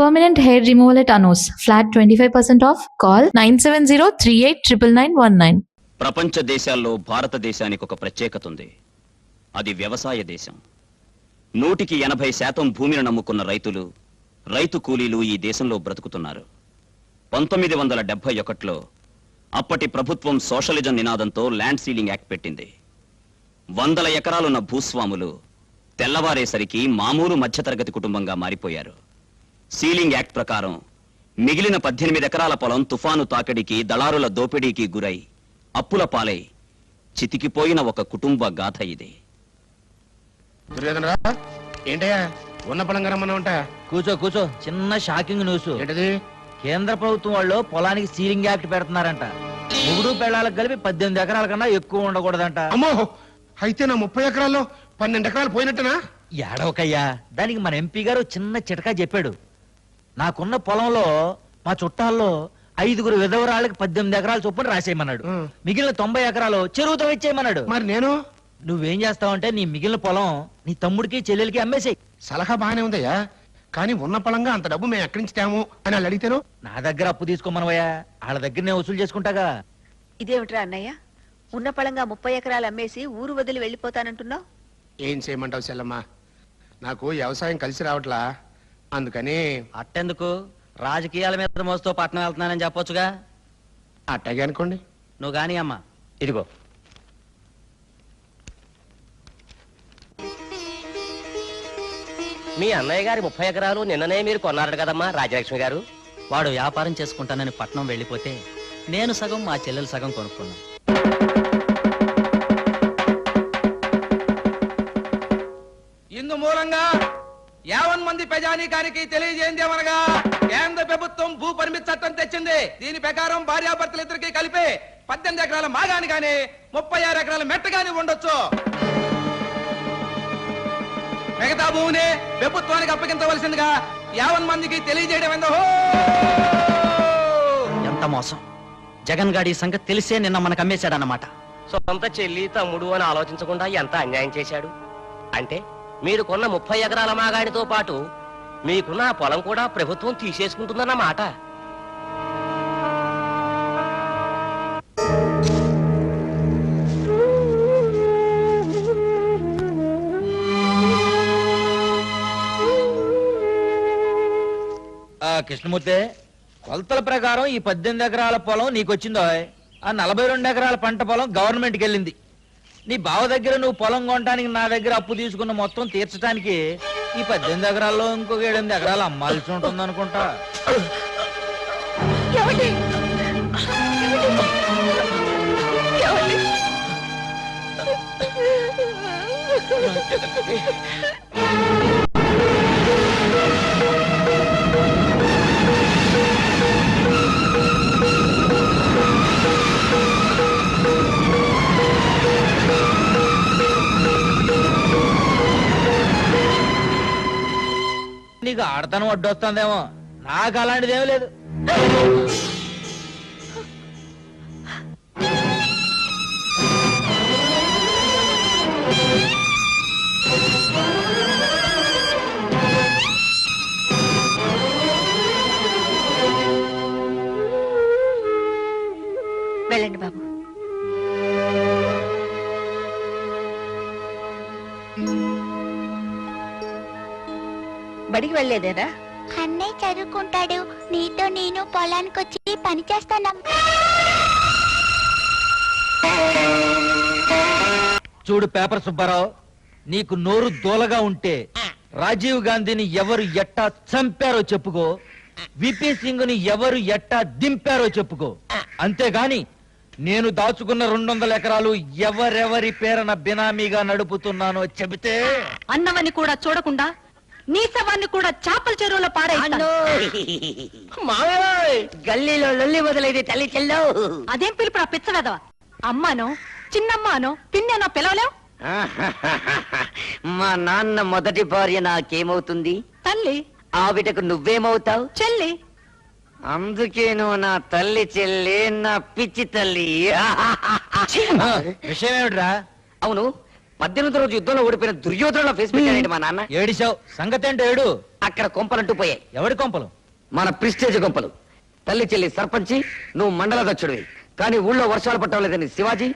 Permanent hair removal at Anos. Flat 25% off. Call 970-389919. ప్రపంచ దేశాల్లో భారతదేశానికి ఒక ప్రత్యేకత ఉంది. అది వ్యవసాయ దేశం. 180% భూమిని నమ్ముకున్న రైతులు, రైతు కూలీలు ఈ దేశంలో బ్రతుకుతున్నారు. 1971లో అప్పటి ప్రభుత్వం సోషలిజం నినాదంతో ల్యాండ్ సీలింగ్ యాక్ట్ పెట్టింది. 100 ఎకరాలున్న భూస్వాములు తెల్లవారేసరికి మామూలు మధ్యతరగతి కుటుంబంగా మారిపోయారు. సీలింగ్ యాక్ట్ ప్రకారం మిగిలిన 18 ఎకరాల పొలం తుఫాను తాకిడికి, దళారుల దోపిడీకి గురై అప్పుల పాలై చితికిపోయిన ఒక కుటుంబ గాథ ఇది. ఏంటయ్యా ఉన్న పొలం గరమ్మన్నా ఉంటా? కూర్చో కూర్చో. చిన్న షాకింగ్ న్యూస్. ఏంటది? కేంద్ర ప్రభుత్వం వాళ్ళు పొలానికి సీలింగ్ యాక్ట్ పెడుతున్నారంట. ముగుడు పెళ్ళాలకు కలిపి 18 ఎకరాల కన్నా ఎక్కువ ఉండకూడదంట. అమ్మో, అయితే నా 30 ఎకరాల్లో 12 ఎకరాలు పోయినట్టనా? ఏడవకయ్యా, దానికి మన ఎంపీ గారు చిన్న చిటకా చెప్పాడు. నాకున్న పొలంలో మా చుట్టాల్లో 5 విధవరాళ్ళకి 18 ఎకరాల చొప్పున రాసేయమన్నాడు. మిగిలిన 90 ఎకరాలు చెరువుతో ఇచ్చేయమన్నాడు. మరి నేను నువ్వేం చేస్తావంటే నీ మిగిలిన పొలం నీ తమ్ముడికి చెల్లెలకి అమ్మేసేయి. సలహా బాగానే ఉందయ్యా, కానీ ఉన్న పొలంగా అంత డబ్బు మేము ఎక్కడి నుంచి తేము అని వాళ్ళు అడిగితేను. నా దగ్గర అప్పు తీసుకోమనవయ్యా, వాళ్ళ దగ్గర నేను వసూలు చేసుకుంటాగా. ఇదేమిట్రా అన్నయ్య, ఉన్న పళంగా 30 ఎకరాలు అమ్మేసి ఊరు వదిలి వెళ్ళిపోతానంటున్నావు? ఏం చేయమంటావు చెల్లమ్మా, నాకు వ్యవసాయం కలిసి రావట్లా, అందుకని. అట్టెందుకు? రాజకీయాల మీద మోస్తూ పట్నం వెళ్తున్నానని చెప్పొచ్చుగా. అట్టాగే అనుకోండి. నువ్వు గాని అమ్మా, ఇదిగో. మీ అన్నయ్య గారి 30 ఎకరాలు నిన్ననే మీరు కొన్నారట కదమ్మా రాజలక్ష్మి గారు. వాడు వ్యాపారం చేసుకుంటానని పట్నం వెళ్ళిపోతే నేను సగం, మా చెల్లెలు సగం కొనుక్కున్నాం. ఇందు మూలంగా 50 మంది ప్రజానీకానికి తెలియజేయమనగా కేంద్ర ప్రభుత్వం భూ పరిమితి చట్టం తెచ్చింది. దీని ప్రకారం భార్యాభర్తలు ఇద్దరికి కలిపి 18 ఎకరాల మాగాని గాని 36 ఎకరాల మెట్ట గాని ఉండొచ్చు. మిగతా భూమిని ప్రభుత్వానికి అప్పగించవలసిందిగా 50 మందికి తెలియజేయడం. ఎంత మోసం! జగన్ గాడి సంగతి తెలిసే నిన్న మనకు అమ్మేశాడన్నమాట. సొంత చెల్లి తమ్ముడు అని ఆలోచించకుండా ఎంత అన్యాయం చేశాడు. అంటే మీరు కొన్న 30 ఎకరాల మాగాడితో పాటు మీకున్న ఆ పొలం కూడా ప్రభుత్వం తీసేసుకుంటుందన్నమాట. కృష్ణమూర్తి, కొలతల ప్రకారం ఈ 18 ఎకరాల పొలం నీకొచ్చిందో, ఆ 42 ఎకరాల పంట పొలం గవర్నమెంట్కి వెళ్ళింది. నీ బావ దగ్గర నువ్వు పొలం కొనడానికి నా దగ్గర అప్పు తీసుకున్న మొత్తం తీర్చడానికి ఈ 18 ఎకరాల్లో ఇంకొక 8 ఎకరాలు అమ్మాల్సి ఉంటుంది అనుకుంటా. నీకు ఆడతనం అడ్డొస్తుందేమో, నాకు అలాంటిదేమీ లేదు. వెళ్ళండి బాబు. బడికి వెళ్ళలేదేనా? అన్నయ్య చదువుకుంటాడు, నీతో నేను పొలానికి వచ్చి పని చేస్తాను. చూడు పేపర్ సుబ్బారావు, నీకు నోరు దోలగా ఉంటే రాజీవ్ గాంధీని ఎవరు ఎట్టా చంపారో చెప్పుకో, విపి సింగ్ ని ఎవరు ఎట్టా దింపారో చెప్పుకో. అంతేగాని నేను దాచుకున్న 200 ఎకరాలు ఎవరెవరి పేరున బినామీగా నడుపుతున్నానో చెబితే అన్నవని కూడా చూడకుండా నీ శవాన్ని కూడా చేపల చెరువులో పారేస్తాను. గల్లీలో లొల్లి మొదలైతే తల్లి చెల్లో. అదేం పిలుపు ఆ పిచ్చవేదవ? అమ్మానో, చిన్నమ్మానో, పిన్ననో పిలవలేవు. మా నాన్న మొదటి భార్య నాకేమవుతుంది? తల్లి. ఆవిడకు నువ్వేమవుతావు? చెల్లి. అందుకే నువ్వు నా తల్లి చెల్లి, నా పిచ్చి తల్లి. విషయం ఏమిట్రా? అవును, 18వ రోజు యుద్ధంలో ఓడిపోయిన దుర్యోధనలో ఫేస్ పెట్టానండి మా నాన్న. ఏడిశావు, సంగతి ఏంటో ఏడు. అక్కడ కొంపలంటూ పోయాయి. ఎవడి కొంపలు? మన ప్రిస్టేజ్ కొంపలు. తల్లి చెల్లి సర్పంచి, నువ్వు మండలాధ్యక్షుడివి. కానీ ఊళ్ళో వర్షాలు పట్టడం లేదని శివాజీ,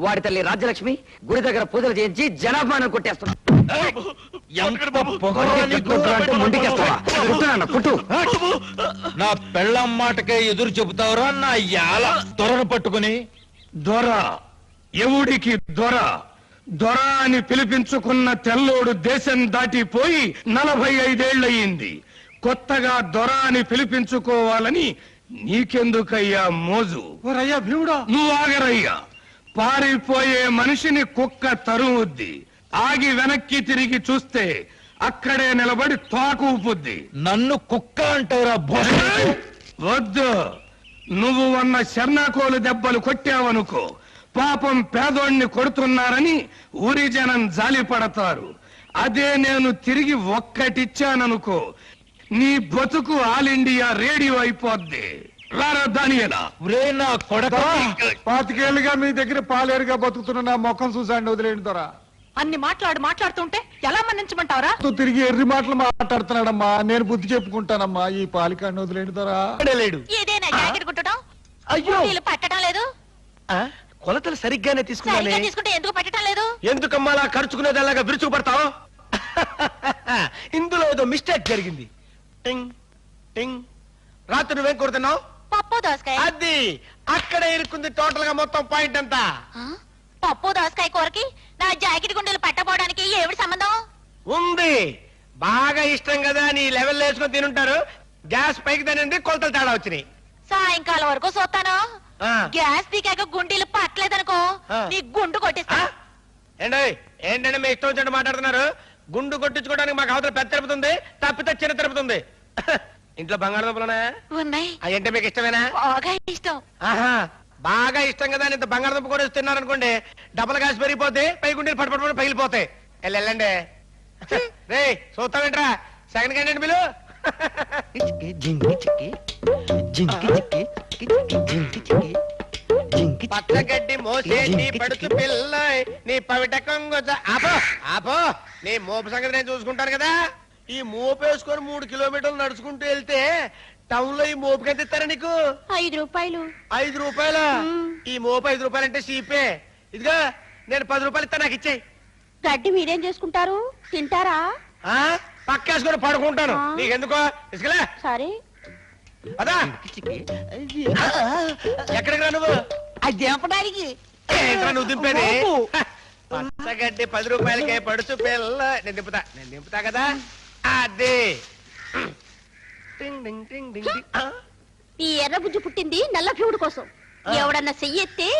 వాడి తల్లి రాజ్యలక్ష్మి గుడి దగ్గర పూజలు చేయించి జనాభాను కొట్టేస్తున్నా. పుట్టు నా పెళ్ళం మాటకే ఎదురు చెబుతావురా నా యాల త్వరను పట్టుకుని. దొర ఎవడికి దొర? దొర అని పిలిపించుకున్న తెల్లోడు దేశం దాటిపోయి 45 ఏళ్లయింది. కొత్తగా దొర అని పిలిపించుకోవాలని నీకెందుకయ్యా మోజు? నువ్వు ఆగరయ్యా. పారిపోయే మనిషిని కుక్క తరుముద్ది. ఆగి వెనక్కి తిరిగి చూస్తే అక్కడే నిలబడి తోక ఊపుద్ది. నన్ను కుక్క అంటావురా? వద్దు. నువ్వు ఉన్న శర్నాకోలు దెబ్బలు కొట్టావనుకో, పాపం పేదోణ్ణి కొడుతున్నారని ఊరి జనం జాలి పడతారు. అదే నేను తిరిగి ఒక్కటిచ్చాననుకో, నీ బతుకు ఆల్ ఇండియా రేడియో అయిపోద్ది. రారా దానియేనా? నా కొడక 25 ఏళ్ళుగా మీ దగ్గర పాలేరుగా బతుకుతున్న నా ముఖం చూసాండి, వదిలేండి దొరా. అన్ని మాట్లాడుతుంటే ఎలా మన్నించమంటావరా? తిరిగి ఎర్రి మాటలు మాట్లాడుతున్నాడమ్మా. నేను బుద్ధి చెప్పుకుంటానమ్మా. ఈ పాలికాన్ని వదిలేండి దొరా. లేడు. ఇదేనా జాకెట్ కుట్టడం? అయ్యో వీళ్ళు పట్టడం లేదు. కొలతలు సరిగ్గానే తీసుకున్నానే. సరిగ్గా తీసుకుంటే ఎందుకు పట్టడం లేదు? ఎందుకమ్మా అలా ఖర్చుకునేది అలాగా విరుచుకు పడతావు? ఇందులో ఏదో మిస్టేక్ జరిగింది. టింగ్ టింగ్. రాత్రి నువ్వేం కొడుతున్నావు? పప్పు దోసకాయ. అది అక్కడే ఇరుక్కుంది. టోటల్ గా మొత్తం పాయింట్ అంతా. పప్పు దోసకాయ కూరకి నా జాకెట్ గుండెలు పట్టపోవడానికి ఏమిటి సంబంధం? ఉంది. బాగా ఇష్టం కదా నీ లెవెల్ వేసుకొని తినుంటారు. గ్యాస్ పైకి తినండి, కొలతలు తేడా వచ్చినాయి. సాయంకాలం వరకు చూస్తాను. ఆ. గ్యాస్ దిగాక గుండెలు పట్టలేదనుకో, ఆ. నీ గుండు కొట్టిస్తా. ఏంటంటే మీ ఇష్టం వచ్చినట్టు మాట్లాడుతున్నారు. గుండు కొట్టించుకోవడానికి మాకు అవతల పెద్ద తిరుపతుంది, తప్పితే చిన్న తిరుపతుంది. ఇంట్లో బంగాళదుంపలున్నా? ఉన్నాయి. అయ్యంటే మీకు ఇష్టమేనా? బాగా ఇష్టం. ఆహా, బాగా ఇష్టం కదా. ఇంత బంగాళదుంప కూడా తిన్నారనుకోండి, డబ్బులు కాసి పెరిగిపోతాయి, పై గుండెలు పట్టుపడి పగిలిపోతాయి. వెళ్ళండి. రే చూస్తావేంట్రా? సెకండ్ క్యాండిడేట్ బిలు. పచ్చగడ్డి మోసేటి పడుచు పిల్ల నీ పవిట కొంగొచ్చ. ఆపో ఆపో, నీ మోపు సంగతి నేను చూసుకుంటాను కదా. ఈ మోపు వేసుకొని 3 కిలోమీటర్లు నడుచుకుంటూ వెళ్తే టౌన్ లో ఈ మోపుకి ఎంత ఇస్తారా నీకు? 5 రూపాయలు. 5 రూపాయలా? ఈ మోపు 5 రూపాయలు అంటే సీపే. ఇదిగా నేను 10 రూపాయలు ఇస్తా, నాకు ఇచ్చేయి. గడ్డి మీరేం చేసుకుంటారు? తింటారా? పక్కేసుకొని పడుకుంటాను. నీకెందుకో ఇసుకలే. సరే. అదా ఎక్కడికి రా నువ్వు? అది దింపడానికి. ఏంట్రా నువ్వు దింపేది? పచ్చగడ్డి 10 రూపాయలకే పడుచు పిల్ల. నేను దింపుతా కదా. అదే టింగ్ టింగ్ టింగ్ టింగ్ టింగ్. ఈ ఎర్ర బుజ్జి పుట్టింది నల్ల భీముడు కోసం. ఎవడన్నా చెయ్యెత్తే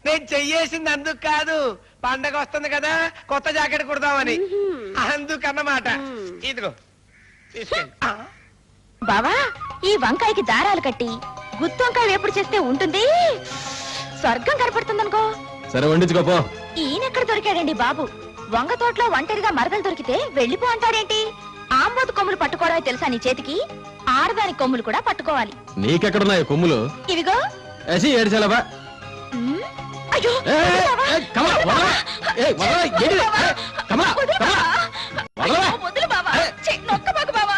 నేను చెయ్యేసింది అందుకు కాదు, పండగ వస్తుంది కదా కొత్త జాకెట్ కుడదామని, అందుకన్నమాట. ఇదిగో తీసుకెళ్ళి. బావా, ఈ వంకాయకి దారాలు కట్టి గుత్తి వంకాయ ఎప్పుడు చేస్తే ఉంటుంది, స్వర్గం కనపడుతుందనుకో. సరే వండించుకోపో. ఈయనెక్కడ దొరికాడండి బాబు? వంగ తోటలో ఒంటరిగా మరదలు దొరికితే వెళ్ళిపో అంటాడేంటి? ఆంబోతు కొమ్ములు పట్టుకోవడమే తెలుసా నీ చేతికి? ఆడదాని కొమ్ములు కూడా పట్టుకోవాలి. నీకెక్కడున్నాయి కొమ్ములు? ఇవిగో. ఏడ్చాలబా. అయ్యో, వదులు బావా. ఛీ, నొక్క బాగు బావా.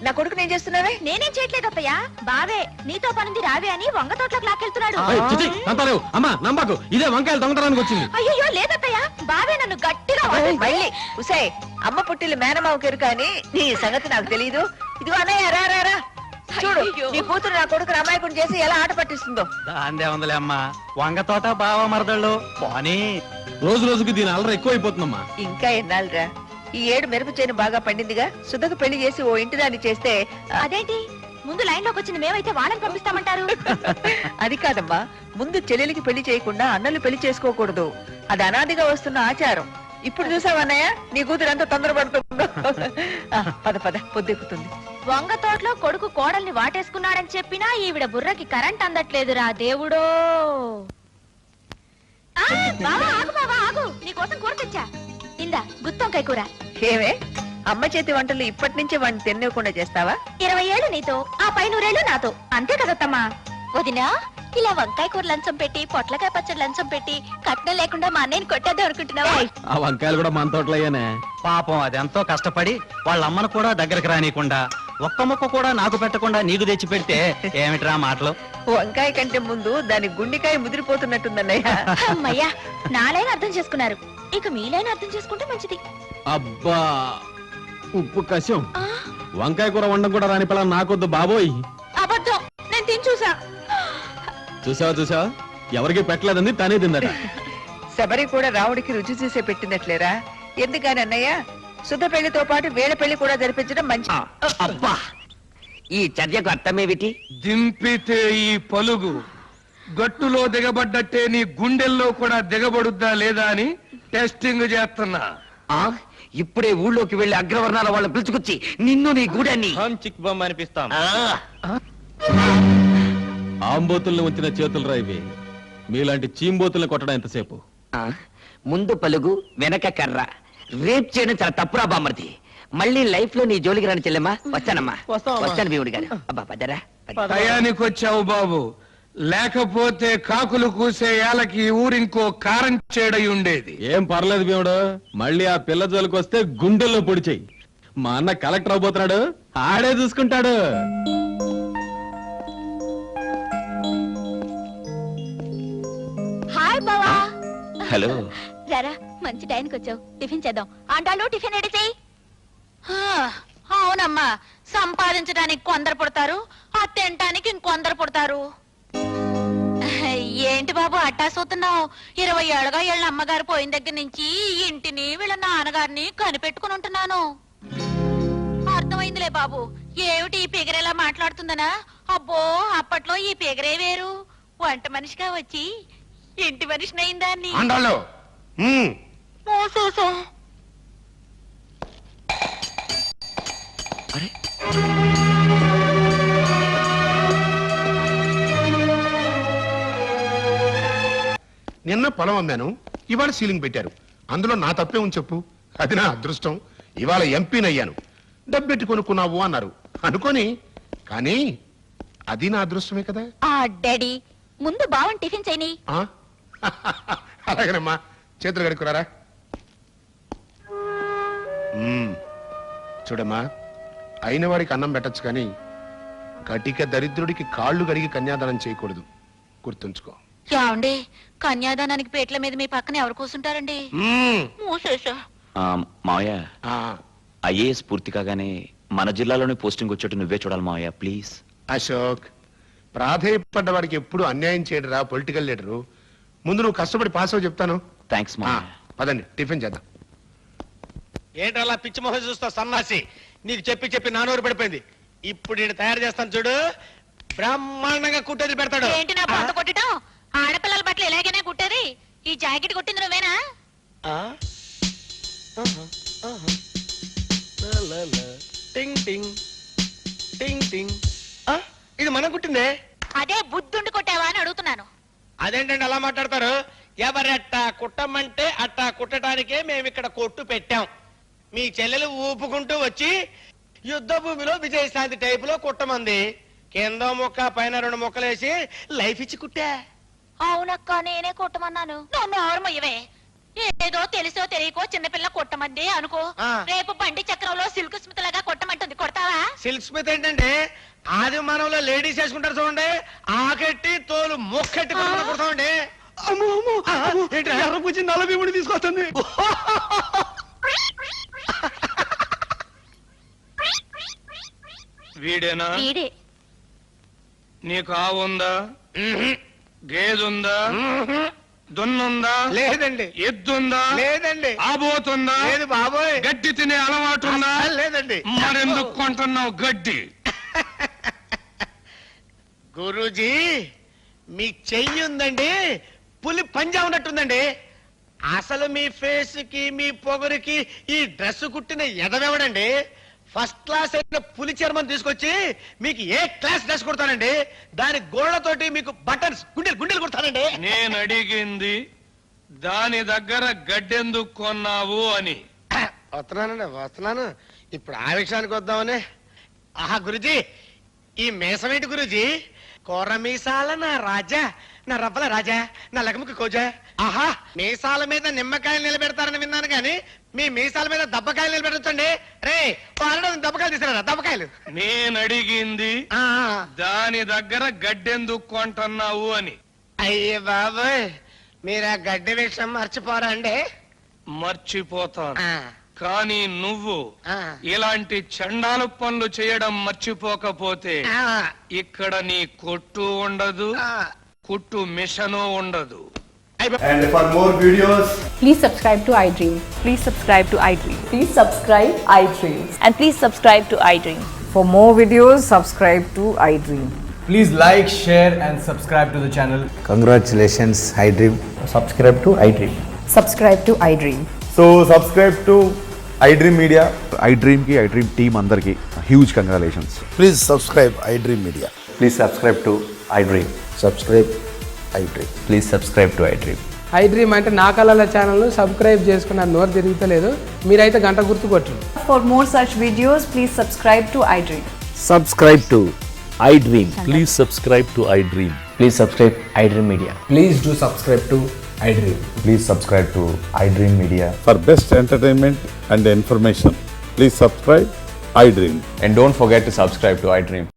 నా కొడుకు నేను చేస్తున్నావే? నేనేం చేయట్లేదు అత్తయ్య. బావే నీతో పనింది రావే అని వంగ తోటలోకి లాక్కెళ్తున్నాడు. అమ్మా నమ్మకు, ఇదే వంకాయలు దొంగతనానికి వచ్చింది. అయ్యో లేదత్తయ్య, బావే నన్ను గట్టిగా మళ్ళీ ఉసే అమ్మ పుట్టిల్లు మేనమావ కెరు కానీ నీ సంగతి నాకు తెలియదు. ఇదిగో అన్నయ్య రా రా రా. చూడు నీ కూతురు నా కొడుకు అమాయకుడు చేసి ఎలా ఆట పట్టిస్తుందో. దాందే ఉందిలే అమ్మా, వంగ తోట బావ మరదళ్ళు పోనీ. రోజు రోజుకి దీని అల్లరి ఎక్కువైపోతుందమ్మా. ఇంకా ఎన్నాళ్ళరా? ఈ ఏడు మెరుపు చేను బాగా పండిందిగా, సుధకు పెళ్లి చేసి ఓ ఇంటి దాన్ని చేస్తే. అదేంటి ముందు లైన్ లోకి వచ్చిన మేమైతే వాళ్ళని పంపిస్తామంటారు? అది కాదమ్మా, ముందు చెల్లెలికి పెళ్లి చేయకుండా అన్నలు పెళ్లి చేసుకోకూడదు. అది అనాదిగా వస్తున్న ఆచారం. ఇప్పుడు చూసావన్నయ్య నీ కూతురు ఎంత తొందరపడుతుందో. పద పద, పొద్దెక్కుతుంది. వంగ తోటలో కొడుకు కోడల్ని వాటేసుకున్నాడని చెప్పినా ఈవిడ బుర్రకి కరెంట్ అందట్లేదురా దేవుడో. ఆగు, నీకోసం కూర తెచ్చా. ఇందా గుత్తొంకాయ కూర. ఏమే అమ్మ చేతి వంటలు ఇప్పటి నుంచి వాడిని తినకుండా చేస్తావా? 20 ఏళ్ళు నీతో, ఆ పై 100 ఏళ్ళు నాతో, అంతే కదత్తమ్మా. వదినా, ఇలా వంకాయ కూర లంచం పెట్టి పొట్లకాయ పచ్చడి లంచం పెట్టి కట్నం లేకుండా మా అన్నయ్యని కొట్టేద్దాం అనుకుంటున్నావా? ఆ వంకాయలు కూడా మన తోటలయ్యానే. పాపం అదెంతో కష్టపడి వాళ్ళ అమ్మను కూడా దగ్గరికి రానియకుండా ఒక్క ముక్క కూడా నాకు పెట్టకుండా నీకు తెచ్చి పెడితే ఏమిట్రా మాటలు? వంకాయ కంటే ముందు దాని గుండెకాయ ముదిరిపోతున్నట్టుందన్నయ్య. అమ్మయ్యా, నాలైన అర్థం చేసుకున్నారు, ఇక మీలైన అర్థం చేసుకుంటే మంచిది. అబ్బా ఉప్పు కషం వంకాయ కూర వండడం కూడా రాని పిల్ల నాకొద్దు బాబోయ్. అబద్ధం, నేను తిని చూసా. చూసావా ఎవరికి పెట్టలేదండి తనే తిందట. శబరి కూడా రావుడికి రుచి చూసే పెట్టినట్లేరా? ఎందుకని అన్నయ్య, శుద్ధ పెళ్లితో పాటు వేళ పెళ్లి కూడా జరిపించడం మంచి. అబ్బా ఈ చర్యకు అర్థమేమిటి? దింపితే ఈ పలుగు గట్టులో దిగబడ్డట్టే నీ గుండెల్లో కూడా దిగబడుద్దా లేదా అని టెస్టింగ్ చేస్తున్నా. ఆ ఇప్పుడే ఊళ్ళోకి వెళ్లి అగ్రవర్ణాల వాళ్ళని పిలుచుకొచ్చి నిన్ను నీ గూడాన్ని చిక్ బొమ్మ అనిపిస్తాం. ఆ, ఆంబోతుల్ని ఉంచిన చేతులు రాయివి, మీలాంటి చీంబోతుల్ని కొట్టడం ఎంతసేపు? ఆ, ముందు పలుగు వెనక కర్ర. రేప్ చేయడం చాలా తప్పురా బామ్మర్ది. మళ్ళీ లైఫ్ లో నీ జోలికి రాని చెల్లెమ్మా. వస్తానమ్మా, వస్తాను భీముడి గారు. అబ్బా పదరా. టయానికి వచ్చావు బాబు, లేకపోతే కాకులు కూసే ఏలకి ఊరింకో కారం చేడై ఉండేది. ఏం పర్లేదు భీముడు, మళ్ళీ ఆ పిల్ల జోలికి వస్తే గుండెల్లో పొడిచేయి. మా అన్న కలెక్టర్ అవబోతున్నాడు, ఆడే చూసుకుంటాడు. హాయ్ బావా. హలో. రారా, మంచి టైంకి వచ్చావు. టిఫిన్ చేద్దాం. అంటాలు టిఫిన్ రెడీ చేయి. అవునమ్మా, సంపాదించడానికి కొందరు పుడతారు, ఆ తినటానికి ఇంకొందరు పుడతారు. ఏంటి బాబు అట్టా చూస్తున్నావు? 20 ఏళ్ళగా వీళ్ళ అమ్మగారు పోయిన దగ్గర నుంచి ఇంటిని వీళ్ళ నాన్నగారిని కనిపెట్టుకుని ఉంటున్నాను. అర్థమైందిలే బాబు, ఏమిటి ఈ పిగరేలా మాట్లాడుతుందనా? అబ్బో, అప్పట్లో ఈ పిగరే వేరు. వంట మనిషిగా వచ్చి ఇంటి మనిషినైందాన్ని. నిన్న పొలం అమ్మాను, ఇవాళ సీలింగ్ పెట్టారు. అందులో నా తప్పే ఉంది చెప్పు? అది నా అదృష్టం. ఇవాళ ఎంపీనయ్యాను. డబ్బెట్టి కొనుక్కున్నావు అన్నారు అనుకొని, కానీ అది నా అదృష్టమే కదా. డాడీ, ముందు బావని టిఫిన్ చేయని. ఆ? అలాగేనమ్మా, చేతులు కడుక్కురారా. చూడమ్మా, అయిన వాడికి అన్నం పెట్టచ్చు కానీ కటిక దరిద్రుడికి కాళ్ళు కడిగి కన్యాదానం చేయకూడదు, గుర్తుంచుకో. ఏమండి, కన్యాదానానికి పేట్ల మీద మీ పక్కన ఎవరు కూర్చుంటారండి? మూసేసా. మావయ్య, ఆ, ఐఏఎస్ పూర్తి కాగానే మన జిల్లాలోనే పోస్టింగ్ వచ్చేట్టు నువ్వే చూడాలి మావయ్య, ప్లీజ్. అశోక్, ప్రాధేయపడ్డ వాడికి ఎప్పుడు అన్యాయం చేయడరా పొలిటికల్ లీడరు. ముందు నువ్వు కష్టపడి పాస్ అవ్వ చెప్తాను. థ్యాంక్స్ మావయ్య. పదండి టిఫిన్ చేద్దాం. ఏంటలా పిచ్చి మొహం చూస్తావు సన్నాసి? నీకు చెప్పి చెప్పి నానూరు పడిపోయింది. ఇప్పుడు నేను తయారు చేస్తాను చూడు, బ్రహ్మాండంగా కుట్టేది పెడతాడు. ఏంటి నా పొంత కొట్టడం? ఆడపిల్లల బట్టలు ఎలాగైనా కుట్టేది. ఈ జాకెట్ కుట్టింది నువ్వేనా? టింగ్ టింగ్ టింగ్ టింగ్. ఇది మనం కుట్టిందే. అదే బుద్ధుండి కొట్టావా అని అడుగుతున్నాను. అదేంటండి అలా మాట్లాడతారు? ఎవరి అట్టా కుట్టమంటే అట్టా కుట్టడానికే మేము ఇక్కడ కొట్టు పెట్టాం. మీ చెల్లెలు ఊపుకుంటూ వచ్చి యుద్ధ భూమిలో విజయశాంతి టైపులో కుట్టమంది. కింద ముక్క పైన 2 ముక్కలేసి లైఫ్ ఇచ్చి కుట్టా. అవునక్క, నేనే కొట్టమన్నాను. నన్ను ఆరుమయ్యవే. ఏదో తెలుసో తెలియకో చిన్నపిల్ల కొట్టమంది అనుకో. రేపు బండి చక్రంలో సిల్క్ స్మిత్ లాగా కొట్టమంటుంది, కొడతావా? సిల్క్ స్మిత్ ఏంటండి? ఆది మానవులో లేడీస్ వేసుకుంటారు చూడండి, ఆకెట్టి తోలు ముక్కెట్టి కుడతామండి. తీసుకొస్తుంది. వీడేనా? వీడే. నీకు ఆవుందా? గేదుందా? దున్నుందా? లేదండి. ఎద్దుందా? లేదండి. ఆబోతుందా? లేదు బాబోయ్. గడ్డి తినే అలవాటు ఉందా? లేదండి. మరెందుకు కొంటున్నావు గడ్డి? గురూజీ, మీ చెయ్యి ఉందండి, పులి పంజా ఉన్నట్టుందండి. అసలు మీ ఫేస్ కి మీ పొగరికి ఈ డ్రెస్ కుట్టిన ఎదవెవడండి? ఫస్ట్ క్లాస్ అయిన పులి చర్మం తీసుకొచ్చి మీకు ఏ క్లాస్ డ్రెస్ కుడతానండి. దాని గోళ్లతోటి మీకు బటన్స్ గుండెలు కుడతానండి. నేను అడిగింది దాని దగ్గర గడ్డెందుకు కొన్నావు అని. వస్తున్నాను. ఇప్పుడు ఆ విషయానికి వద్దామని. ఆహా గురుజీ, ఈ మేసమేంటి గురుజీ? కొర్ర మీసాల నా రాజా, నా రవ్వల రాజా, నా లగముకి కోజా. ఆహా, మీసాల మీద నిమ్మకాయలు నిలబెడతారని విన్నాను కానీ మీ మీసాల మీద దబ్బకాయలు నిలబెట్టండి. రే దబ్బకాయలు తీసుకురా, దబ్బకాయలు. నేను అడిగింది దాని దగ్గర గడ్డెందుకు కొంటున్నావు అని. అయ్యే బాబోయ్, మీరు ఆ గడ్డి విషయం మర్చిపోరా అండి? మర్చిపోతాను, కానీ నువ్వు ఇలాంటి చండాల పనులు చేయడం మర్చిపోకపోతే ఇక్కడ నీ కొట్టు ఉండదు, కుట్టు మిషను ఉండదు. And for more videos, please subscribe to iDream. Please subscribe to iDream. Please subscribe iDream. And please subscribe to iDream. For more videos, subscribe to iDream. please like, share and subscribe to the channel. Congratulations, iDream. Subscribe to iDream. Subscribe to iDream. So subscribe to iDream Media. iDream ki iDream team andarki huge congratulations. Please subscribe iDream Media. Please subscribe to iDream. Subscribe iDream. Please subscribe to iDream. iDream అంటే నా కళల channel subscribe చేసుకున్న నోరు తిరుగుతలేదు, మీరైతే గంట గుర్తు కొట్టండి. For more such videos, please subscribe to iDream. Subscribe to iDream. Please subscribe to iDream. Please subscribe iDream Media. Please do subscribe to iDream. Please subscribe to iDream Media. For best entertainment and information, please subscribe iDream. And don't forget to subscribe to iDream.